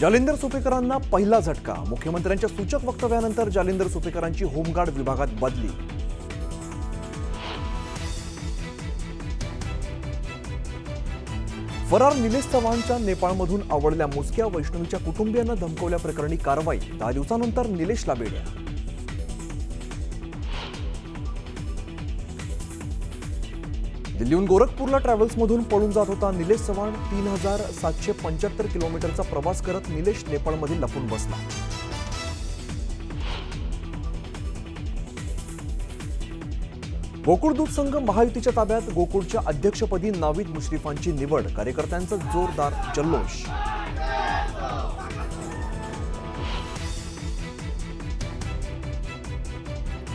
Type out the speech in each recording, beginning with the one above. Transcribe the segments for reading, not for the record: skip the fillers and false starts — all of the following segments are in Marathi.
जालिंदर सुपेकरांना पहिला झटका। मुख्यमंत्र्यांच्या सूचक वक्तव्यानंतर जालिंदर सुपेकरांची होमगार्ड विभागात बदली। फरार निलेश चव्हाणच्या नेपाळमधून आवडल्या मोजक्या वैष्णवीच्या कुटुंबियांना धमकवल्याप्रकरणी कारवाई। 10 दिवसांनंतर निलेशला बेड्या। दिल्लीहून गोरखपूरला ट्रॅव्हल्समधून पळून जात होता निलेश चव्हाण। 3775 किलोमीटरचा प्रवास करत निलेश नेपाळमध्ये लपून बसला। गोकुळ दूध संघ महायुतीच्या ताब्यात। गोकुळच्या अध्यक्षपदी नावीद मुश्रीफांची निवड। कार्यकर्त्यांचा जोरदार जल्लोष।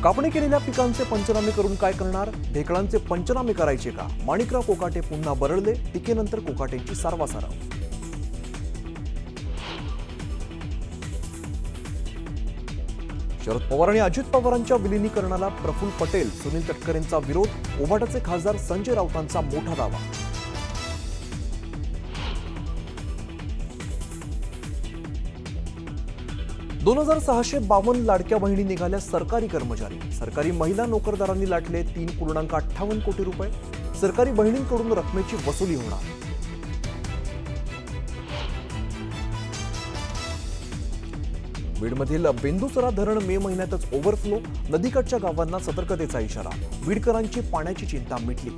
कापणी केलेल्या पिकांचे पंचनामे करून काय करणार? ढेकळांचे पंचनामे करायचे का? माणिकराव कोकाटे पुन्हा बरळले। टीकेनंतर कोकाटेंची सारवासारव। शरद पवार आणि अजित पवारांच्या विलिनीकरणाला प्रफुल्ल पटेल, सुनील तटकरेंचा विरोध। ओबाटाचे खासदार संजय राऊतांचा मोठा दावा। दोन 2652 लाडक्या बहिणी निघाल्या सरकारी कर्मचारी। सरकारी महिला नोकरदारांनी लाटले 3.58 कोटी रुपये। सरकारी बहिणींकडून रकमेची वसुली होणार। बीडमधील बेंदुसरा धरण मे महिन्यातच ओव्हरफ्लो। नदीकाठच्या गावांना सतर्कतेचा इशारा। बीडकरांची पाण्याची चिंता मिटली।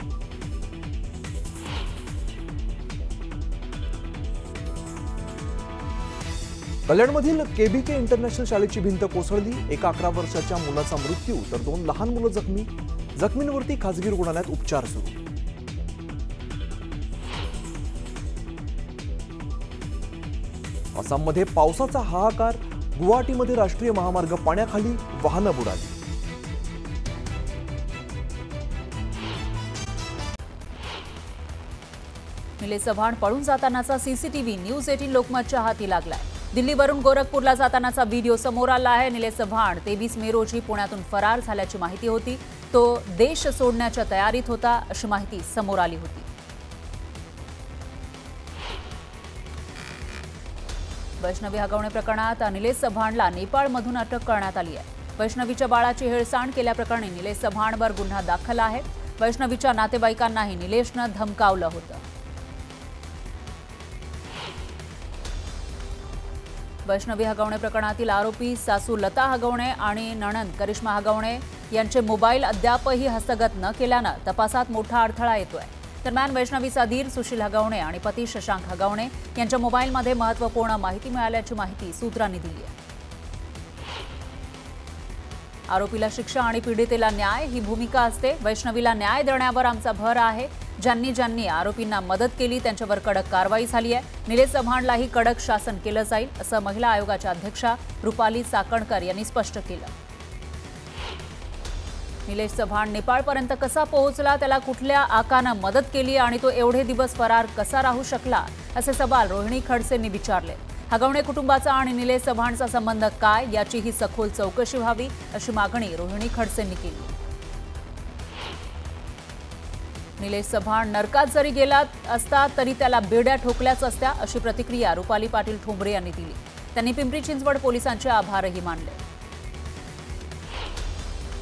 कल्याणमधील केबीके इंटरनॅशनल शाळेची भिंत कोसळली। एका 11 वर्षाच्या मुलाचा मृत्यू तर 2 लहान मुलं जखमी। जखमींवरती खासगी रुग्णालयात उपचार सुरू। आसाममध्ये पावसाचा हाहाकार। गुवाहाटीमध्ये राष्ट्रीय महामार्ग पाण्याखाली, वाहनं बुडाली। निलेश चव्हाण पळून जातानाचा सीसीटीव्ही न्यूज 18 लोकमतच्या हाती लागलाय। दिल्लीवरून गोरखपूरला जातानाचा व्हिडिओ समोर आला आहे। निलेश चव्हाण 23 मे रोजी पुण्यातून फरार झाल्याची माहिती होती। तो देश सोडण्याच्या तयारीत होता अशी माहिती समोर आली होती। वैष्णवी हगवणे प्रकरणात निलेश चव्हाणला नेपाळमधून अटक करण्यात आली आहे। वैष्णवीच्या बाळाची हेळसांड केल्याप्रकरणी निलेश चव्हाणवर गुन्हा दाखल आहे। वैष्णवीच्या नातेवाईकांनाही निलेशनं धमकावलं होतं। वैष्णवी हगवणे प्रकरणातील आरोपी सासू लता हगवणे आणि नणंद करिश्मा हगवणे यांचे मोबाईल अद्यापही हस्तगत न केल्यानं तपासात मोठा अडथळा येतोय। दरम्यान वैष्णवीचा धीर सुशील हगवणे आणि पती शशांक हगवणे यांच्या मोबाईलमध्ये महत्त्वपूर्ण माहिती मिळाल्याची माहिती सूत्रांनी दिली आहे। आरोपीला शिक्षा आणि पीडितेला न्याय ही भूमिका असते। वैष्णवीला न्याय देण्यावर आमचा भर आहे। ज्यांनी आरोपींना मदत केली त्यांच्यावर कडक कारवाई झाली आहे। निलेश चव्हाणलाही कडक शासन केलं जाईल असं महिला आयोगाच्या अध्यक्षा रुपाली चाकणकर यांनी स्पष्ट केलं। निलेश चव्हाण नेपाळपर्यंत कसा पोहोचला? त्याला कुठल्या आकानं मदत केली आणि तो एवढे दिवस फरार कसा राहू शकला? असे सवाल रोहिणी खडसेंनी विचारले। हगवणे कुटुंबाचा आणि निलेश चव्हाणचा संबंध काय याचीही सखोल चौकशी व्हावी अशी मागणी रोहिणी खडसेंनी केली। निलेश चव्हाण नरकात जरी गेला असता तरी त्याला बेड्या ठोकल्याच असत्या अशी प्रतिक्रिया रुपाली पाटील ठोंबरे यांनी दिली। त्यांनी पिंपरी चिंचवड पोलिसांचे आभारही मानले।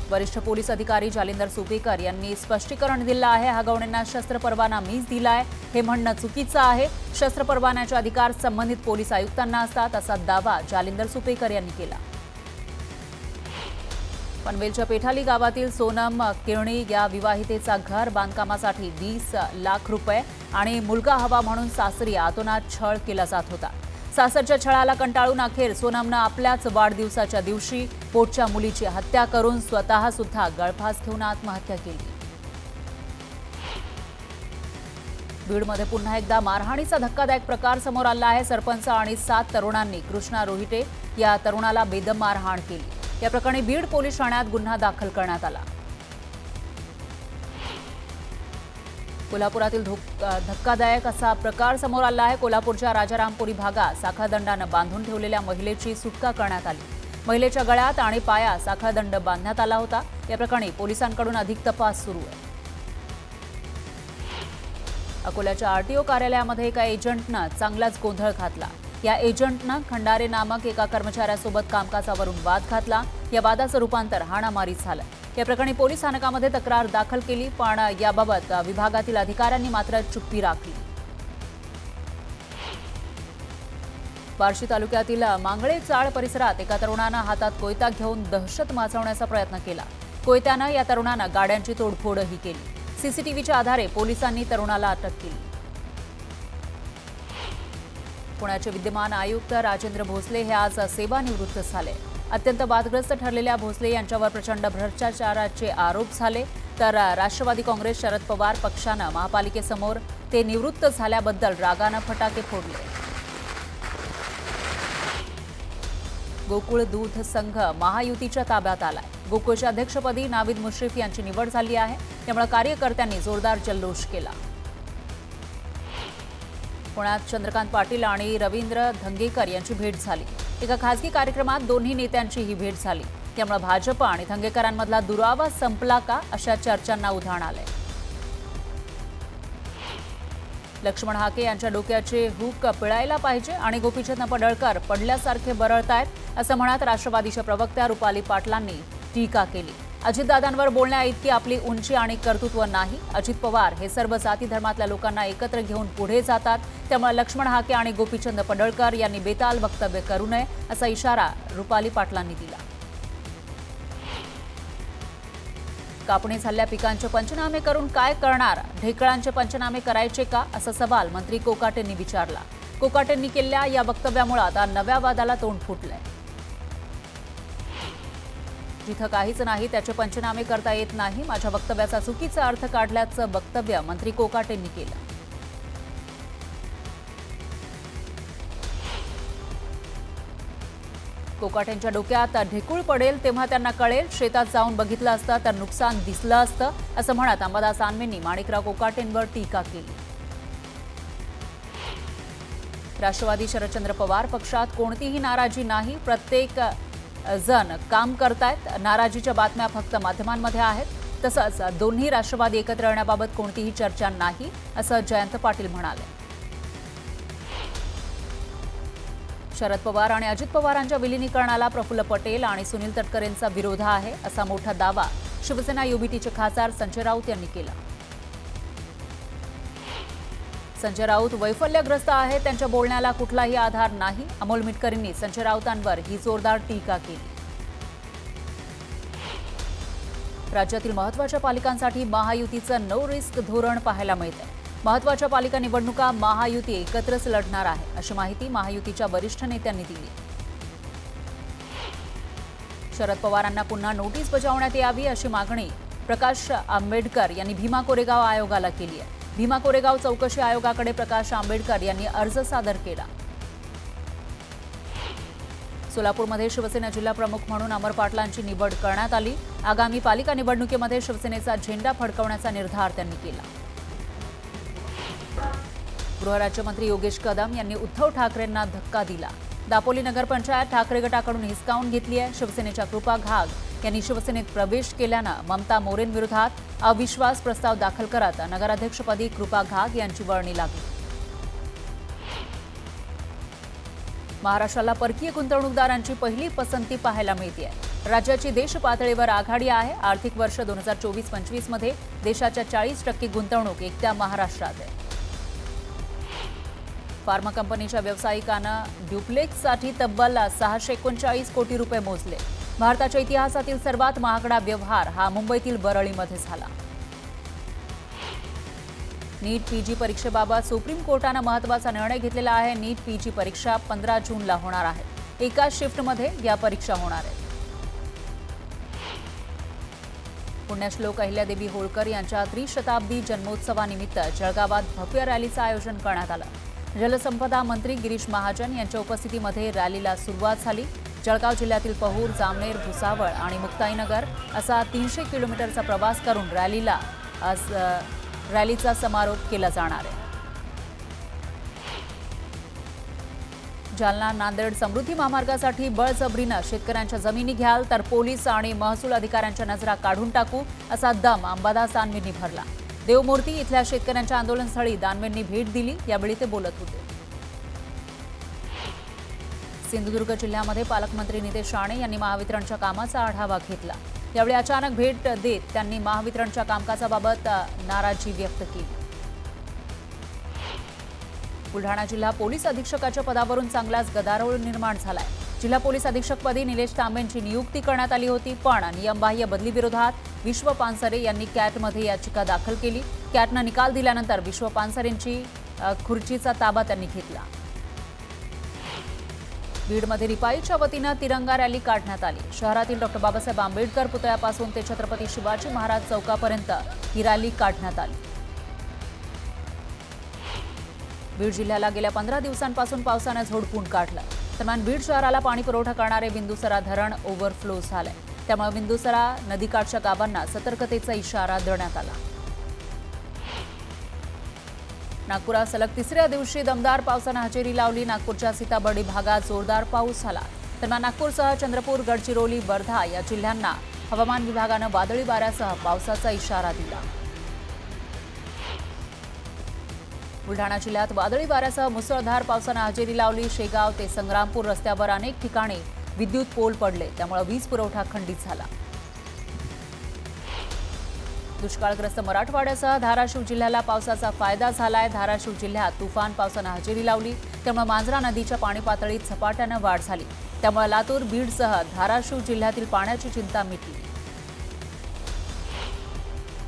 वरिष्ठ पोलीस अधिकारी जालिंदर सुपेकर यांनी स्पष्टीकरण दिलं आहे। हगवणेंना शस्त्र परवाना मीच दिलाय हे म्हणणं चुकीचं आहे। शस्त्र परवान्याचे अधिकार संबंधित पोलीस आयुक्तांना असतात असा दावा जालिंदर सुपेकर यांनी केला। पनवेलच्या पेठाली गावातील सोनम केळणी या विवाहितेचा घर बांधकामासाठी 20 लाख रुपये आणि मुलगा हवा म्हणून सासरी आतोनात छळ केला जात होता। सासरच्या छळाला कंटाळून अखेर सोनमनं आपल्याच वाढदिवसाच्या दिवशी पोटच्या मुलीची हत्या करून स्वतः सुद्धा गळफास घेऊन आत्महत्या केली। बीडमध्ये पुन्हा एकदा मारहाणीचा धक्कादायक प्रकार समोर आला आहे। सरपंच आणि 7 तरुणांनी कृष्णा रोहिटे या तरुणाला बेदम मारहाण केली। या प्रकरणी बीड पोलीस ठाण्यात गुन्हा दाखल करण्यात आला। कोल्हापुरातील धक्कादायक असा प्रकार समोर आला आहे। कोल्हापूरच्या राजारामपुरी भागात साखळदंडानं बांधून ठेवलेल्या महिलेची सुटका करण्यात आली। महिलेच्या गळ्यात आणि पायात साखळदंड बांधण्यात आला होता। या प्रकरणी पोलिसांकडून अधिक तपास सुरू आहे। अकोल्याच्या आरटीओ कार्यालयामध्ये एका एजंटनं चांगलाच गोंधळ घातला। या एजंटनं खंडारे नामक एका कर्मचाऱ्यासोबत कामकाजावरून वाद घातला। या वादाचं रूपांतर हाणामारीत झालं। या प्रकरणी पोलीस स्थानकामध्ये तक्रार दाखल केली, पण याबाबत विभागातील अधिकाऱ्यांनी मात्र चुप्पी राखली। बार्शी तालुक्यातील मांगळे चाळ परिसरात एका तरुणानं हातात कोयता घेऊन दहशत माजवण्याचा प्रयत्न केला। कोयत्यानं या तरुणानं गाड्यांची तोडफोडही केली। सीसीटीव्हीच्या आधारे पोलिसांनी तरुणाला अटक केली। पुण्याचे विद्यमान आयुक्त राजेंद्र भोसले हे आज सेवानिवृत्त झाले। अत्यंत वादग्रस्त ठरलेल्या भोसले यांच्यावर प्रचंड भ्रष्टाचाराचे आरोप झाले, तर राष्ट्रवादी काँग्रेस शरद पवार पक्षानं महापालिकेसमोर ते निवृत्त झाल्याबद्दल रागानं फटाके फोडले। गोकुळ दूध संघ महायुतीच्या ताब्यात आलाय। गोकुळच्या अध्यक्षपदी नाविद मुश्रीफ यांची निवड झाली आहे, त्यामुळे कार्यकर्त्यांनी जोरदार जल्लोष केला। पुण्यात चंद्रकांत पाटील आणि रवींद्र धंगेकर यांची भेट झाली। एका खासगी कार्यक्रमात दोन्ही नेत्यांची ही भेट झाली, त्यामुळे भाजप आणि धंगेकरांमधला दुरावा संपला का अशा चर्चांना उधाण आलंय। लक्ष्मण हाके यांच्या डोक्याचे हुक पिळायला पाहिजे आणि गोपीचंद पडळकर पडल्यासारखे बरळतायत असं म्हणत राष्ट्रवादीच्या प्रवक्त्या रुपाली पाटलांनी टीका केली। अजितदादांवर बोलण्याइतकी आपली उंची आणि कर्तृत्व नाही। अजित पवार हे सर्व जाती धर्मातल्या लोकांना एकत्र घेऊन पुढे जातात, त्यामुळे लक्ष्मण हाके आणि गोपीचंद पडळकर यांनी बेताल वक्तव्य करू नये असा इशारा रुपाली पाटलांनी दिला। कापणी झालेल्या पिकांचे पंचनामे करून काय करणार? ढेकळांचे पंचनामे करायचे का असा सवाल मंत्री कोकाटेंनी विचारला। कोकाटेंनी केलेल्या या वक्तव्यामुळे आता नव्या वादाला तोंड फुटलंय। जिथं काहीच नाही त्याचे पंचनामे करता येत नाही, माझ्या वक्तव्याचा चुकीचा अर्थ काढल्याचं वक्तव्य मंत्री कोकाटेंनी केलं। कोकाटेंच्या डोक्यात ढेकूळ पडेल तेव्हा त्यांना कळेल, शेतात जाऊन बघितलं असतं तर नुकसान दिसलं असतं असं म्हणत अंबादास दानवेंनी माणिकराव कोकाटेंवर टीका केली। राष्ट्रवादी शरदचंद्र पवार पक्षात कोणतीही नाराजी नाही, प्रत्येक जण काम करतायत। नाराजीच्या बातम्या फक्त माध्यमांमध्ये आहेत। तसंच दोन्ही राष्ट्रवादी एकत्र येण्याबाबत कोणतीही चर्चा नाही असं जयंत पाटील म्हणाले। शरद पवार आणि अजित पवारांच्या विलीनीकरणाला प्रफुल्ल पटेल आणि सुनील तटकरेंचा विरोध आहे असा मोठा दावा शिवसेना युबीटीचे खासदार संजय राऊत यांनी केला। संजय राऊत वैफल्यग्रस्त आहेत, त्यांच्या बोलण्याला कुठलाही आधार नाही। अमोल मिटकरींनी संजय राऊतांवर ही जोरदार टीका केली। राज्यातील महत्त्वाच्या पालिकांसाठी महायुतीचं नो रिस्क धोरण पाहायला मिळतंय। महत्त्वाच्या पालिका निवडणुका महायुती एकत्रच लढणार आहे अशी माहिती महायुतीच्या वरिष्ठ नेत्यांनी दिली। शरद पवारांना पुन्हा नोटीस बजावण्यात यावी अशी मागणी प्रकाश आंबेडकर यांनी भीमा कोरेगाव आयोगाला केली आहे। भीमा कोरेगाव चौकशी आयोगाकडे प्रकाश आंबेडकर यांनी अर्ज सादर केला। सोलापूरमध्ये शिवसेना जिल्हा प्रमुख म्हणून अमर पाटलांची निवड करण्यात आली। आगामी पालिका निवडणुकीमध्ये शिवसेनेचा झेंडा फडकवण्याचा निर्धार त्यांनी केला। गृहराज्यमंत्री योगेश कदम यांनी उद्धव ठाकरेंना धक्का दिला। दापोली नगरपंचायत ठाकरे गटाकडून हिसकावून घेतली आहे। शिवसेनेच्या कृपा घाग यांनी शिवसेनेत प्रवेश केल्यानं ममता मोरेंविरोधात अविश्वास प्रस्ताव दाखल करत नगराध्यक्षपदी कृपा घाग यांची वर्णी लागली। महाराष्ट्राला परकीय गुंतवणूकदारांची पहिली पसंती पाहायला मिळते। राज्याची देश पातळीवर आघाडी आहे। आर्थिक वर्ष 2024-25 मध्ये देशाच्या 40% गुंतवणूक एकट्या महाराष्ट्रात आहे। फार्मा कंपनीच्या व्यावसायिकांना ड्युप्लेक्ससाठी तब्बल 639 कोटी रुपये मोजले। भारताच्या इतिहासातील सर्वात महागडा व्यवहार हा मुंबईतील बरळीमध्ये झाला। नीट पीजी परीक्षेबाबत सुप्रीम कोर्टानं महत्त्वाचा निर्णय घेतलेला आहे। नीट पीजी परीक्षा 15 जूनला होणार आहे। एकाच शिफ्टमध्ये या परीक्षा होणार आहेत। पुण्यश्लोक अहिल्यादेवी होळकर यांच्या त्रिशताब्दी जन्मोत्सवानिमित्त जळगावात भव्य रॅलीचं आयोजन करण्यात आलं। जलसंपदा मंत्री गिरीश महाजन यांच्या उपस्थितीमध्ये रॅलीला सुरुवात झाली। जळगाव जिल्ह्यातील पहूर, जामनेर, भुसावळ आणि मुक्ताईनगर असा 300 किलोमीटरचा प्रवास करून रॅलीचा समारोप केला जाणार आहे। जालना नांदेड समृद्धी महामार्गासाठी बळजबरीनं शेतकऱ्यांच्या जमिनी घ्याल तर पोलीस आणि महसूल अधिकाऱ्यांच्या नजरा काढून टाकू असा दम अंबादास दानवेंनी भरला। देवमूर्ती इथल्या शेतकऱ्यांच्या आंदोलनस्थळी दानवेंनी भेट दिली, यावेळी ते बोलत होते। सिंधुदुर्ग जिल्ह्यामध्ये पालकमंत्री नितेश राणे यांनी महावितरणच्या कामाचा आढावा घेतला। यावेळी अचानक भेट देत त्यांनी महावितरणच्या कामकाजाबाबत नाराजी व्यक्त केली। बुलढाणा जिल्हा पोलीस अधीक्षकाच्या पदावरून चांगलाच गदारोळ निर्माण झालाय। जिल्हा पोलीस अधीक्षकपदी निलेश तांबेंची नियुक्ती करण्यात आली होती, पण नियमबाह्य बदली विरोधात विश्व पानसरे यांनी कॅटमध्ये याचिका दाखल केली। कॅटनं निकाल दिल्यानंतर विश्व पानसरेंची खुर्चीचा ताबा त्यांनी घेतला। बीडमध्ये रिपाईच्या वतीनं तिरंगा रॅली काढण्यात आली। शहरातील डॉ. बाबासाहेब आंबेडकर पुतळ्यापासून ते छत्रपती शिवाजी महाराज चौकापर्यंत ही रॅली काढण्यात आली। बीड जिल्ह्याला गेल्या 15 दिवसांपासून पावसानं झोडपून काढलं। दरम्यान बीड शहराला पाणी पुरवठा करणारे बिंदुसरा धरण ओव्हरफ्लो झालंय, त्यामुळे बिंदुसरा नदीकाठच्या गावांना सतर्कतेचा इशारा देण्यात आला। नागपुरात सलग तिसऱ्या दिवशी दमदार पावसानं हजेरी लावली। नागपूरच्या सीताबर्डी भागात जोरदार पाऊस झाला। दरम्यान नागपूरसह चंद्रपूर, गडचिरोली, वर्धा या जिल्ह्यांना हवामान विभागानं वादळी वाऱ्यासह पावसाचा इशारा दिला। बुलढाणा जिल्ह्यात वादळी वाऱ्यासह मुसळधार पावसानं हजेरी लावली। शेगाव ते संग्रामपूर रस्त्यावर अनेक ठिकाणी विद्युत पोल पडले, त्यामुळे वीज पुरवठा खंडित झाला। दुष्काळग्रस्त मराठवाड्यासह धाराशिव जिल्ह्याला पावसाचा फायदा झालाय। धाराशिव जिल्ह्यात तुफान पावसानं हजेरी लावली, त्यामुळे मांजरा नदीच्या पाणी पातळीत झपाट्यानं वाढ झाली। त्यामुळे लातूर, बीडसह धाराशिव जिल्ह्यातील पाण्याची चिंता मिटली।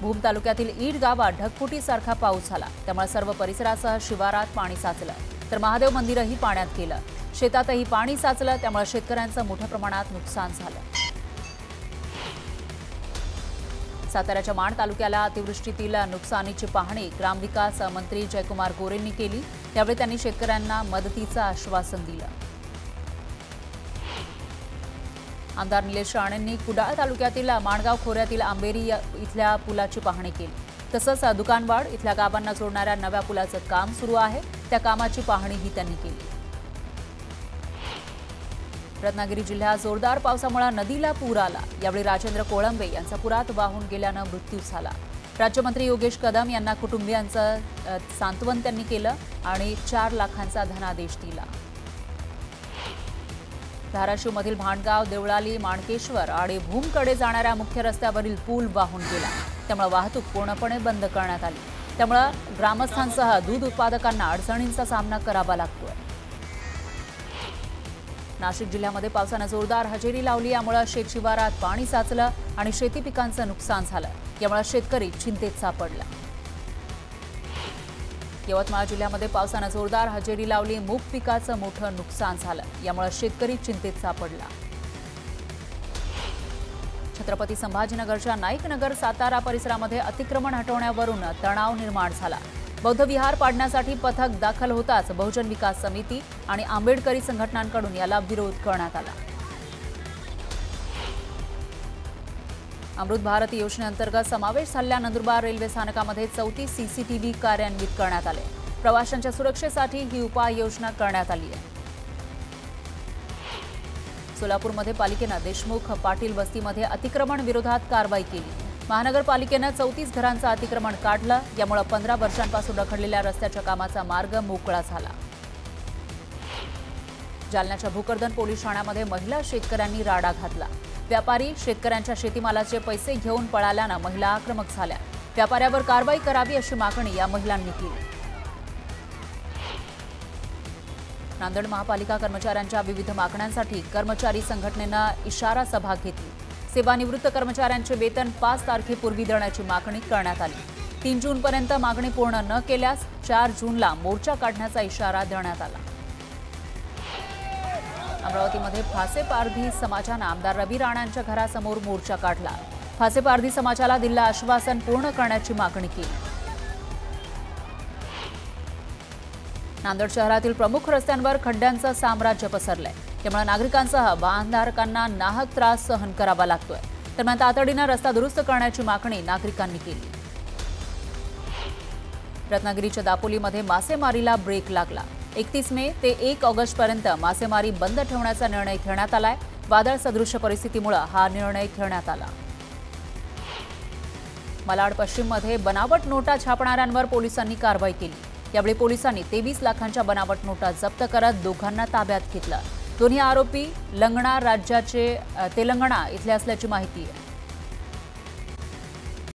भूम तालुक्यातील ईड गावात ढगफुटीसारखा पाऊस झाला, त्यामुळे सर्व परिसरासह शिवारात पाणी साचलं, तर महादेव मंदिरही पाण्यात गेलं। शेतातही पाणी साचलं, त्यामुळे शेतकऱ्यांचं मोठ्या प्रमाणात नुकसान झालं। साताऱ्याच्या माण तालुक्याला अतिवृष्टीतील नुकसानीची पाहणी ग्रामविकास मंत्री जयकुमार गोरेंनी केली। त्यावेळी त्यांनी शेतकऱ्यांना मदतीचं आश्वासन दिलं। आमदार निलेश राणेंनी कुडाळ तालुक्यातील माणगाव खोऱ्यातील आंबेरी इथल्या पुलाची पाहणी केली। तसंच दुकानवाड इथल्या गावांना जोडणाऱ्या नव्या पुलाचं काम सुरू आहे, त्या कामाची पाहणीही त्यांनी केली। रत्नागिरी जिल्ह्यात जोरदार पावसामुळे नदीला पूर आला। यावेळी राजेंद्र कोळंबे यांचा पुरात वाहून गेल्यानं मृत्यू झाला। राज्यमंत्री योगेश कदम यांना कुटुंबियांचं सांत्वन त्यांनी केलं आणि 4 लाखांचा धनादेश दिला। धाराशिवमधील भांडगाव, देवळाली, माणकेश्वर आणि भूमकडे जाणाऱ्या मुख्य रस्त्यावरील पूल वाहून गेला, त्यामुळे वाहतूक पूर्णपणे बंद करण्यात आली। त्यामुळे ग्रामस्थांसह दूध उत्पादकांना अडचणींचा सामना करावा लागतोय। नाशिक जिल्ह्यामध्ये पावसानं जोरदार हजेरी लावली, यामुळे शेतशिवारात पाणी साचलं आणि शेती पिकांचं नुकसान झालं। यामुळे शेतकरी चिंतेत सापडला। यवतमाळ जिल्ह्यामध्ये पावसानं जोरदार हजेरी लावली, मूग पिकाचं मोठं नुकसान झालं, यामुळे शेतकरी चिंतेत सापडला। छत्रपती संभाजीनगरच्या नाईकनगर सातारा परिसरामध्ये अतिक्रमण हटवण्यावरून तणाव निर्माण झाला। बौद्ध विहार पाडण्यासाठी पथक दाखल होताच बहुजन विकास समिती आणि आंबेडकरी संघटनांकडून याला विरोध करण्यात आला। अमृत भारत योजनेअंतर्गत समावेश झालेल्या नंदुरबार रेल्वे स्थानकामध्ये 34 सीसीटीव्ही कार्यान्वित करण्यात आले। प्रवाशांच्या सुरक्षेसाठी ही उपाययोजना करण्यात आली आहे। सोलापूरमध्ये पालिकेनं देशमुख पाटील वस्तीमध्ये अतिक्रमण विरोधात कारवाई केली। महानगरपालिकेनं 34 घरांचं अतिक्रमण काढलं, यामुळे 15 वर्षांपासून रखडलेल्या रस्त्याच्या कामाचा मार्ग मोकळा झाला। जालन्याच्या भोकरदन पोलीस ठाण्यामध्ये महिला शेतकऱ्यांनी राडा घातला। व्यापारी शेतकऱ्यांच्या शेतीमालाचे पैसे घेऊन पळाल्यानं महिला आक्रमक झाल्या। व्यापाऱ्यावर कारवाई करावी अशी मागणी या महिलांनी केली। नांदेड महापालिका कर्मचाऱ्यांच्या विविध मागण्यांसाठी कर्मचारी संघटनेनं इशारा सभा घेतली। सेवानिवृत्त कर्मचाऱ्यांचे वेतन 5 तारखेपूर्वी देण्याची मागणी करण्यात आली। 3 जूनपर्यंत मागणी पूर्ण न केल्यास 4 जूनला मोर्चा काढण्याचा इशारा देण्यात आला। अमरावतीमध्ये फासे पारधी समाजानं आमदार रवी राणांच्या घरासमोर मोर्चा काढला। फासे पारधी समाजाला दिलेलं आश्वासन पूर्ण करण्याची मागणी केली। नांदेड शहरातील प्रमुख रस्त्यांवर खड्ड्यांचं साम्राज्य पसरलंय, त्यामुळे नागरिकांसह वाहनधारकांना नाहक त्रास सहन करावा लागतोय। दरम्यान तातडीनं रस्ता दुरुस्त करण्याची मागणी नागरिकांनी केली। रत्नागिरीच्या दापोलीमध्ये मासेमारीला ब्रेक लागला। 31 मे ते 1 ऑगस्टपर्यंत मासेमारी बंद ठेवण्याचा निर्णय घेण्यात आलाय। वादळ सदृश परिस्थितीमुळे हा निर्णय घेण्यात आला। मालाड पश्चिममध्ये बनावट नोटा छापणाऱ्यांवर पोलिसांनी कारवाई केली। यावेळी पोलिसांनी 23 लाखांच्या बनावट नोटा जप्त करत दोघांना ताब्यात घेतलं। दोन्ही आरोपी लंगणा राज्याचे तेलंगणा इथले असल्याची माहिती आहे.